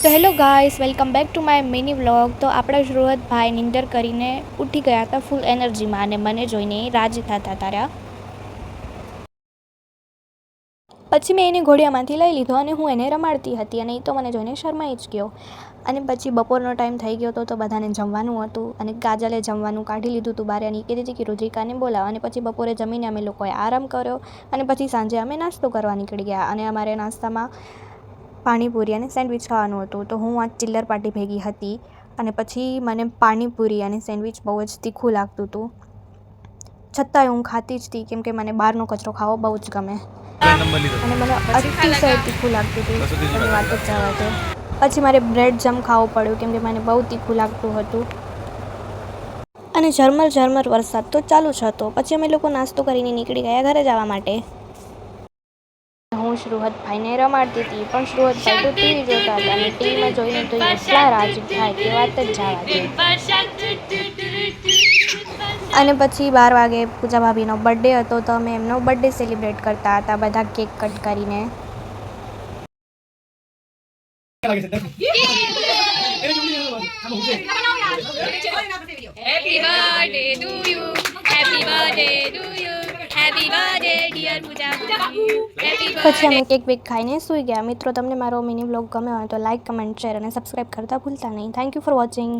તો hello guys, welcome back to my mini vlog. તો આપણા શ્રુહતભાઈ નિંદર કરીને ઉઠી ગયા હતા ફૂલ એનર્જીમાં, અને મને જોઈને રાજી થતા હતા. પછી મેં એને ઘોડિયામાંથી લઈ લીધો અને હું એને રમાડતી હતી, અને એ તો મને જોઈને શરમાઈ જ ગયો. અને પછી બપોરનો ટાઈમ થઈ ગયો હતો, તો બધાને જમવાનું હતું, અને કાજલે જમવાનું કાઢી લીધું હતું બહાર, અને કીધી હતી કે રુદ્રિકાને બોલાવો. અને પછી બપોરે જમીને અમે લોકોએ આરામ કર્યો, અને પછી સાંજે અમે નાસ્તો કરવા નીકળી ગયા. અને અમારે નાસ્તામાં પાણીપુરી અને સેન્ડવિચ ખાવાનું હતું. તો હું આ ચિલ્લર પાર્ટી ભેગી હતી, અને પછી મને પાણીપુરી અને સેન્ડવિચ બહુ જ તીખું લાગતું હતું, છતાંય હું ખાતી જ હતી, કેમ કે મને બહારનો કચરો ખાવો બહુ જ ગમે, અને મને અતિશય તીખું લાગતું હતું. એની વાત જ જવા દો. પછી મારે બ્રેડ જમ ખાવું પડ્યું, કેમ કે મને બહુ તીખું લાગતું હતું. અને ઝરમર વરસાદ તો ચાલુ જ હતો. પછી અમે લોકો નાસ્તો કરીને નીકળી ગયા ઘરે જવા માટે. હું શ્રુહતભાઈને રમાડતી હતી, પણ શ્રુહતભાઈ તો ટીવી જોતા હતા, અને ટીવીમાં જોઈને તો એટલા રાજી થાય કે વાત જ જવા દે. અને પછી 12 વાગે પૂજા ભાભીનો બર્થડે હતો, તો અમે એમનો બર્થડે સેલિબ્રેટ કરતા હતા બધા કેક કટ કરીને. પછી અમે કેક બેક ખાઈને સૂઈ ગયા. મિત્રો, તમને મારો મિની વ્લોગ ગમ્યો હોય તો લાઇક, કમેન્ટ, શેર અને સબસ્ક્રાઈબ કરતા ભૂલતા નહીં. Thank you for watching.